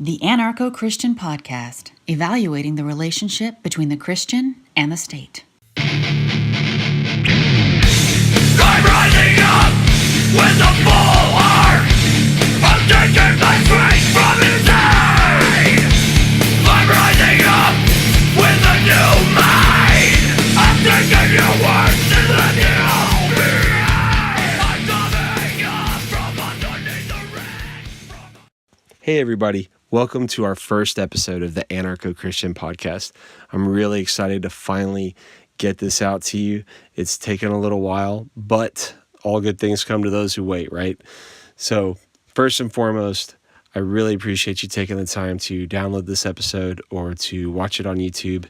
The AnarchoChristian Podcast, evaluating the relationship between the Christian and the state. I'm rising up with a full heart. I'm taking my strength from inside. I'm rising up with a new mind. I'm taking your words and letting it all behind. I'm coming up from underneath the rain. Hey everybody, welcome to our first episode of the AnarchoChristian Podcast. I'm really excited to finally get this out to you. It's taken a little while, but all good things come to those who wait, right? So first and foremost, I really appreciate you taking the time to download this episode or to watch it on YouTube.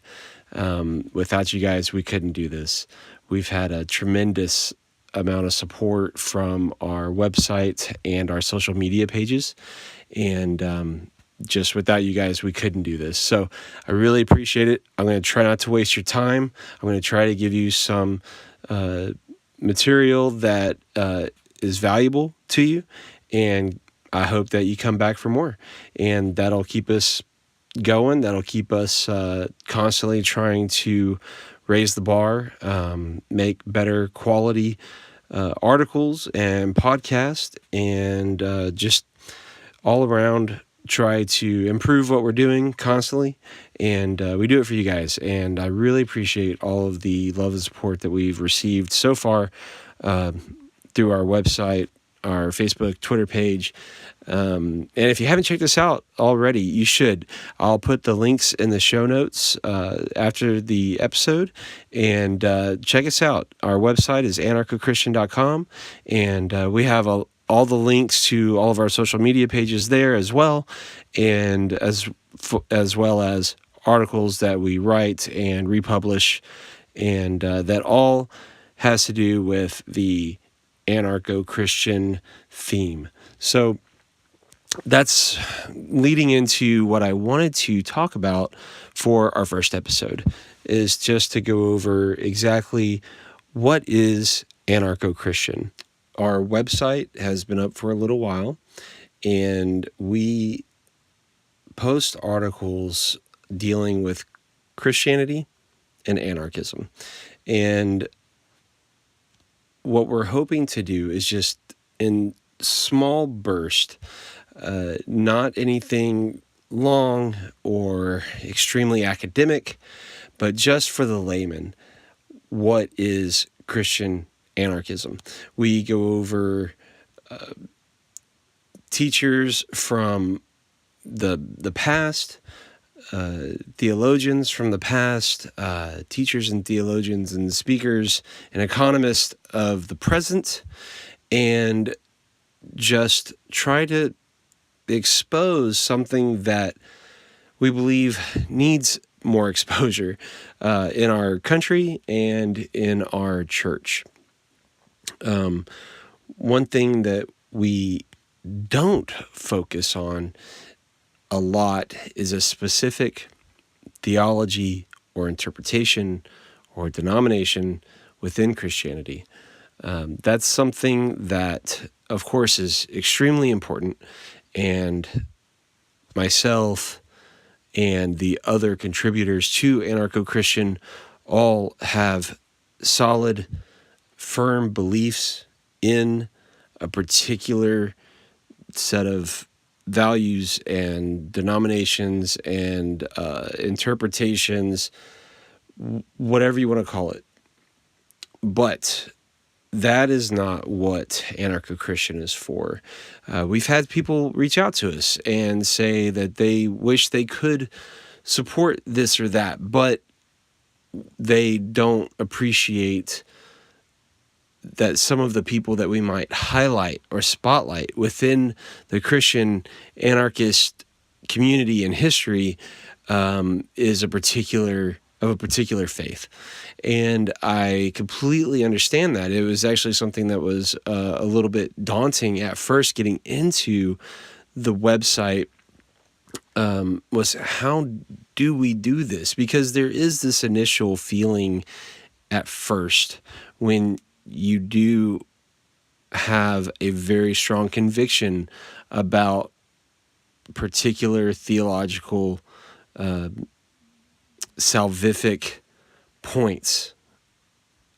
Without you guys, we couldn't do this. We've had a tremendous amount of support from our website and our social media pages. And just without you guys, we couldn't do this. So I really appreciate it. I'm going to try not to waste your time. I'm going to try to give you some material that is valuable to you. And I hope that you come back for more. And that'll keep us going. That'll keep us constantly trying to raise the bar, make better quality articles and podcasts, and just all around try to improve what we're doing constantly. And we do it for you guys. And I really appreciate all of the love and support that we've received so far through our website, our Facebook, Twitter page. And if you haven't checked us out already, you should. I'll put the links in the show notes after the episode, and check us out. Our website is AnarchoChristian.com, and we have all the links to all of our social media pages there as well, and as well as articles that we write and republish, and that all has to do with the anarcho-Christian theme. So that's leading into what I wanted to talk about for our first episode, is just to go over exactly what is anarcho-Christian. Our website has been up for a little while, and we post articles dealing with Christianity and anarchism. And what we're hoping to do is just in small bursts, not anything long or extremely academic, but just for the layman, what is Christian anarchism? We go over teachers from the past, theologians from the past, teachers and theologians and speakers and economists of the present, and just try to expose something that we believe needs more exposure in our country and in our church. One thing that we don't focus on a lot is a specific theology or interpretation or denomination within Christianity. That's something that, of course, is extremely important, and myself and the other contributors to AnarchoChristian all have solid, firm beliefs in a particular set of values and denominations and interpretations, whatever you want to call it. But that is not what AnarchoChristian is for. We've had people reach out to us and say that they wish they could support this or that, but they don't appreciate that some of the people that we might highlight or spotlight within the Christian anarchist community and history is of a particular faith. And I completely understand that. It was actually something that was a little bit daunting at first getting into the website, was how do we do this? Because there is this initial feeling at first when you do have a very strong conviction about particular theological salvific points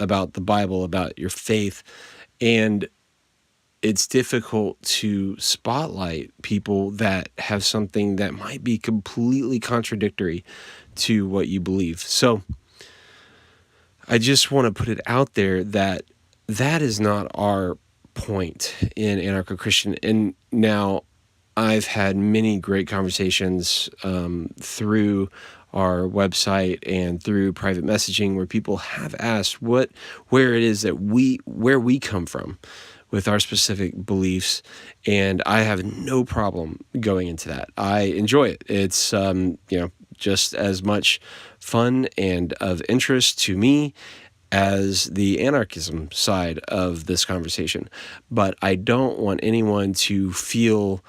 about the Bible, about your faith, and it's difficult to spotlight people that have something that might be completely contradictory to what you believe. So I just want to put it out there that that is not our point in Anarcho-Christian. And now I've had many great conversations through our website and through private messaging where people have asked where it is that where we come from with our specific beliefs, and I have no problem going into that. I enjoy it. It's just as much fun and of interest to me as the anarchism side of this conversation. But I don't want anyone to feel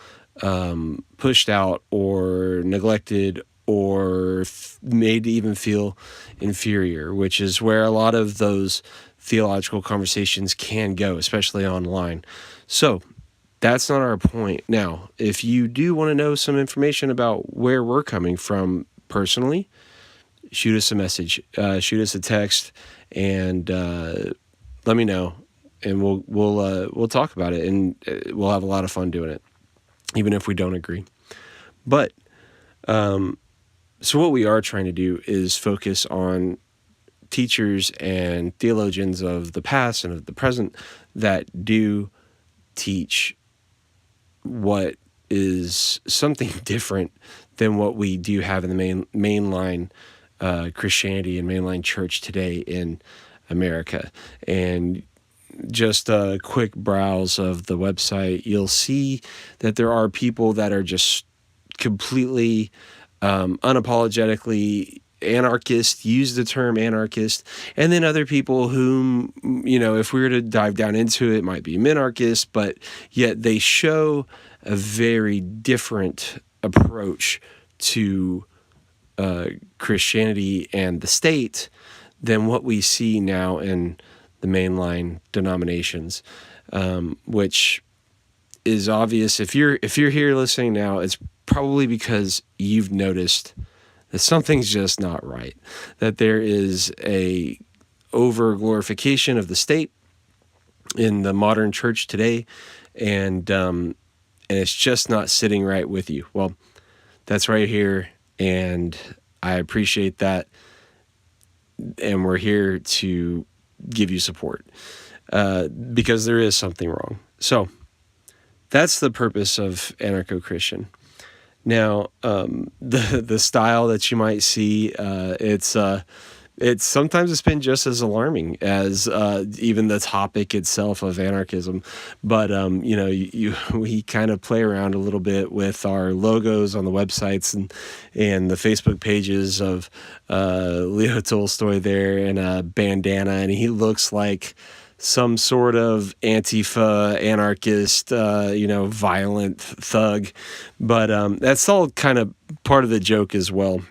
pushed out or neglected or made to even feel inferior, which is where a lot of those theological conversations can go, especially online. So that's not our point. Now, if you do want to know some information about where we're coming from personally, shoot us a message, shoot us a text, and let me know, and we'll talk about it, and we'll have a lot of fun doing it, even if we don't agree. But so what we are trying to do is focus on teachers and theologians of the past and of the present that do teach what is something different than what we do have in the mainline Christianity and mainline church today in America. And just a quick browse of the website, you'll see that there are people that are just completely unapologetically anarchist, use the term anarchist, and then other people whom, if we were to dive down into it, might be minarchist, but yet they show a very different approach to Christianity and the state than what we see now in the mainline denominations, which is obvious. If you're here listening now, it's probably because you've noticed that something's just not right, that there is a over glorification of the state in the modern church today, and it's just not sitting right with you. Well, that's right here, and I appreciate that, and we're here to give you support because there is something wrong. So that's the purpose of Anarcho-Christian. Now, the style that you might see, it's sometimes it's been just as alarming as even the topic itself of anarchism. But we kind of play around a little bit with our logos on the websites and the Facebook pages of Leo Tolstoy there in a bandana, and he looks like some sort of Antifa, anarchist, violent thug. But that's all kind of part of the joke as well.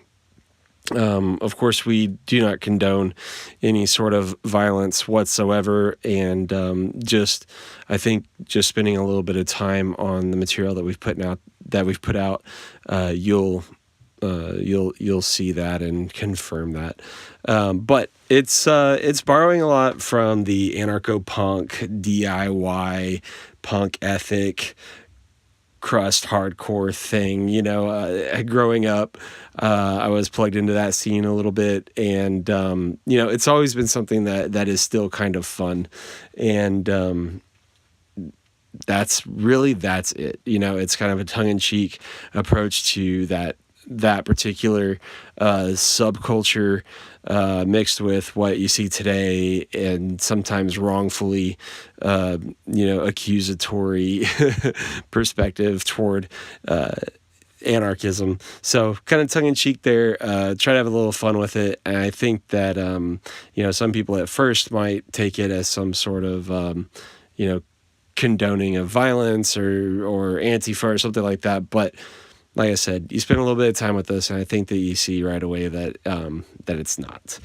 Of course, we do not condone any sort of violence whatsoever. And I think just spending a little bit of time on the material that we've put out, you'll see that and confirm that. But it's borrowing a lot from the anarcho-punk, DIY, punk ethic, crust hardcore thing. Growing up, I was plugged into that scene a little bit, and it's always been something that is still kind of fun, and that's it. It's kind of a tongue-in-cheek approach to that particular subculture, mixed with what you see today, and sometimes wrongfully, accusatory perspective toward anarchism. So kind of tongue-in-cheek there. Try to have a little fun with it. And I think that some people at first might take it as some sort of condoning of violence or Antifa or something like that. But like I said, you spend a little bit of time with us, and I think that you see right away that it's not.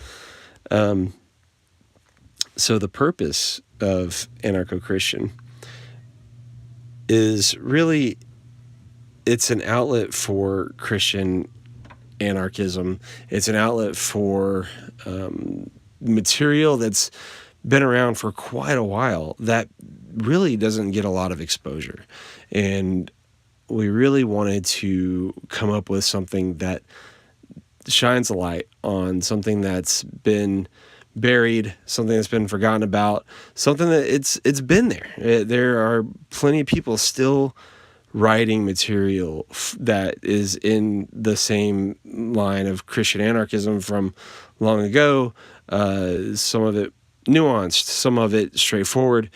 So the purpose of Anarcho-Christian is really it's an outlet for Christian anarchism. It's an outlet for material that's been around for quite a while that really doesn't get a lot of exposure. And we really wanted to come up with something that shines a light on something that's been buried, something that's been forgotten about, something that it's been there. There are plenty of people still writing material that is in the same line of Christian anarchism from long ago. Some of it nuanced, some of it straightforward,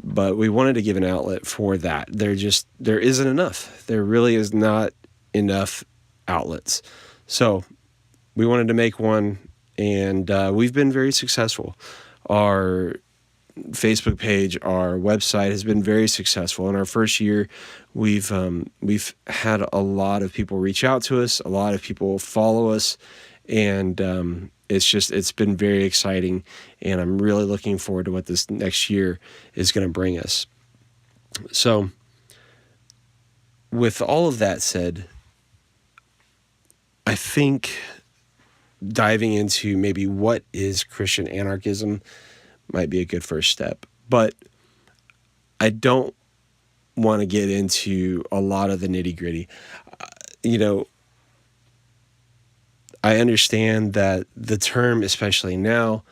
but we wanted to give an outlet for that. There isn't enough. There really is not enough outlets. So we wanted to make one, and we've been very successful. Our Facebook page, our website has been very successful. In our first year, we've had a lot of people reach out to us, a lot of people follow us, and it's been very exciting, and I'm really looking forward to what this next year is going to bring us. So with all of that said, I think diving into maybe what is Christian anarchism might be a good first step. But I don't want to get into a lot of the nitty-gritty. I understand that the term, especially now,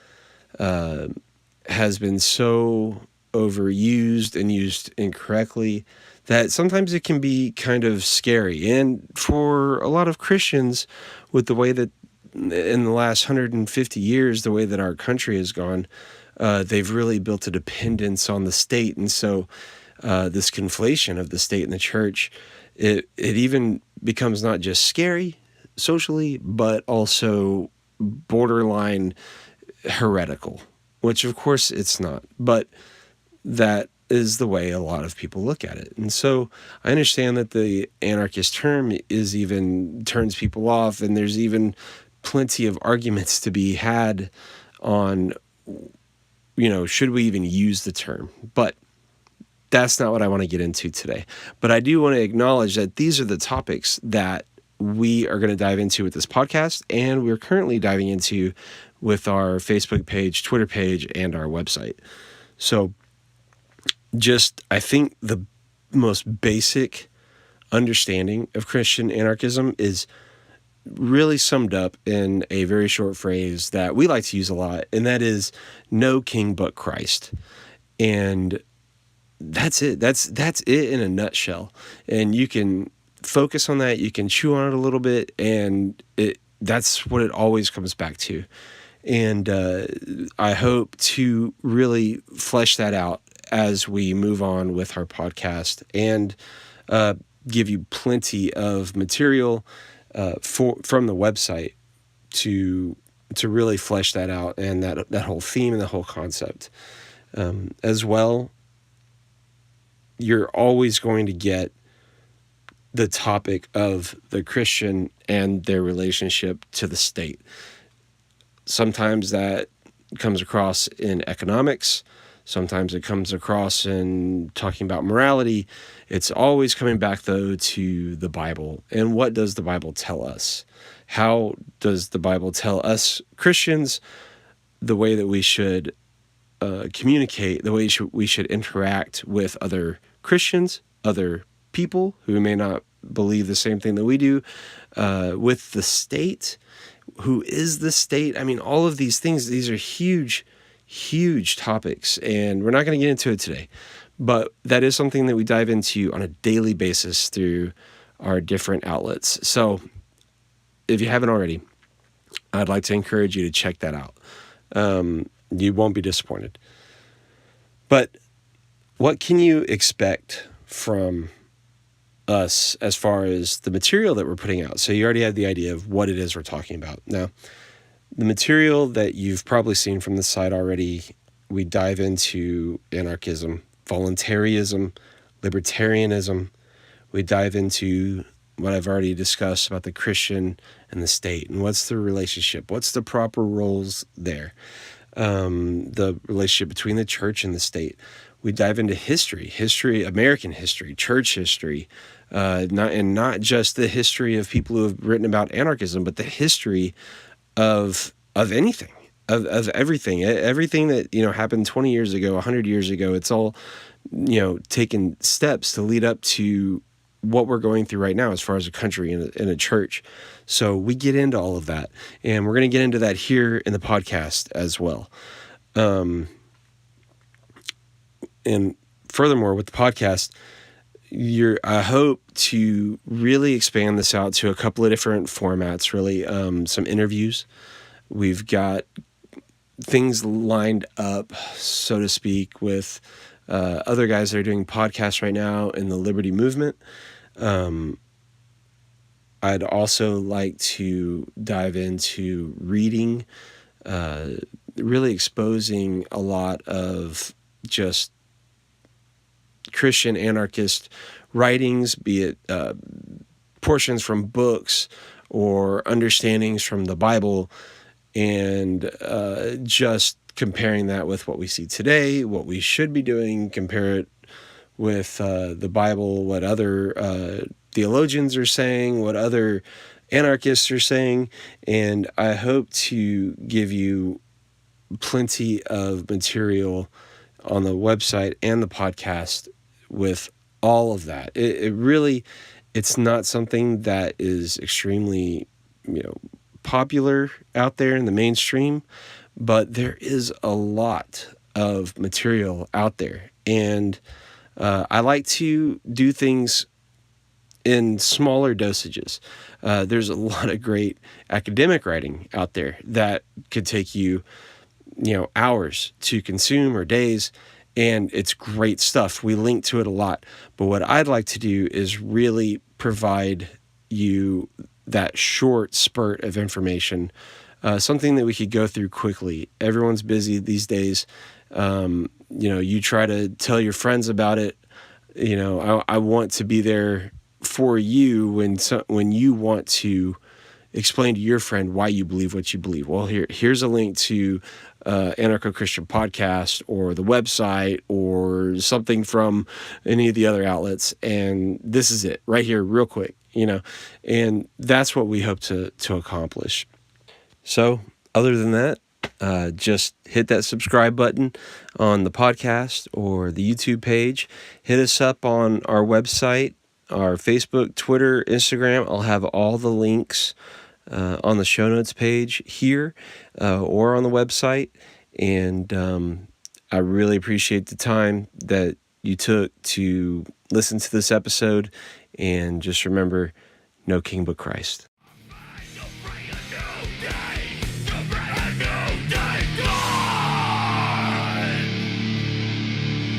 has been so overused and used incorrectly that sometimes it can be kind of scary. And for a lot of Christians, with the way that in the last 150 years, the way that our country has gone, they've really built a dependence on the state. And so this conflation of the state and the church, it even becomes not just scary socially, but also borderline heretical, which of course it's not. But that is the way a lot of people look at it. And so I understand that the anarchist term turns people off, and there's even plenty of arguments to be had on, should we even use the term? But that's not what I want to get into today. But I do want to acknowledge that these are the topics that we are going to dive into with this podcast, and we're currently diving into with our Facebook page, Twitter page, and our website. So I think the most basic understanding of Christian anarchism is really summed up in a very short phrase that we like to use a lot, and that is no king but Christ. And that's it. That's it in a nutshell. And you can focus on that, you can chew on it a little bit, and that's what it always comes back to. And I hope to really flesh that out as we move on with our podcast, and give you plenty of material from the website to really flesh that out, and that whole theme and the whole concept. As well, you're always going to get the topic of the Christian and their relationship to the state. Sometimes that comes across in economics. Sometimes it comes across in talking about morality. It's always coming back, though, to the Bible. And what does the Bible tell us? How does the Bible tell us Christians the way that we should communicate, the way we should interact with other Christians, other people who may not believe the same thing that we do, with the state? Who is the state? I mean, all of these things, these are huge topics, and we're not going to get into it today, but that is something that we dive into on a daily basis through our different outlets. So if you haven't already, I'd like to encourage you to check that out. You won't be disappointed. But what can you expect from us as far as the material that we're putting out? So you already have the idea of what it is we're talking about. Now, the material that you've probably seen from the site already, we dive into anarchism, voluntarism, libertarianism. We dive into what I've already discussed about the Christian and the state, and what's the relationship, what's the proper roles there, the relationship between the church and the state. We dive into history, American history, church history, not just the history of people who have written about anarchism, but the history of anything, of everything that, happened 20 years ago, 100 years ago. It's all, taken steps to lead up to what we're going through right now as far as a country and a church. So we get into all of that, and we're going to get into that here in the podcast as well. And furthermore, with the podcast, I hope to really expand this out to a couple of different formats, really. Some interviews. We've got things lined up, so to speak, with other guys that are doing podcasts right now in the Liberty movement. I'd also like to dive into reading, really exposing a lot of just Christian anarchist writings, be it portions from books or understandings from the Bible, and just comparing that with what we see today, what we should be doing, compare it with the Bible, what other theologians are saying, what other anarchists are saying, and I hope to give you plenty of material on the website and the podcast with all of that. It's not something that is extremely, popular out there in the mainstream, but there is a lot of material out there. And I like to do things in smaller dosages. There's a lot of great academic writing out there that could take you, hours to consume or days, and it's great stuff. We link to it a lot. But what I'd like to do is really provide you that short spurt of information, something that we could go through quickly. Everyone's busy these days. You try to tell your friends about it. I want to be there for you when you want to explain to your friend why you believe what you believe. Well, here's a link to AnarchoChristian Podcast or the website or something from any of the other outlets, and this is it right here real quick, and that's what we hope to accomplish. So other than that, just hit that subscribe button on the podcast or the YouTube page. Hit us up on our website, our Facebook, Twitter, Instagram. I'll have all the links on the show notes page here or on the website. And I really appreciate the time that you took to listen to this episode. And just remember, no king but Christ.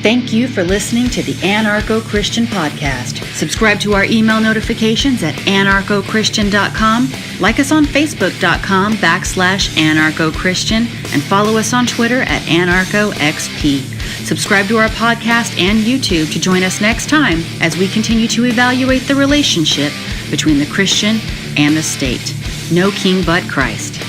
Thank you for listening to the AnarchoChristian Podcast. Subscribe to our email notifications at AnarchoChristian.com. Like us on Facebook.com/AnarchoChristian and follow us on Twitter at AnarchoXP. Subscribe to our podcast and YouTube to join us next time as we continue to evaluate the relationship between the Christian and the state. No king but Christ.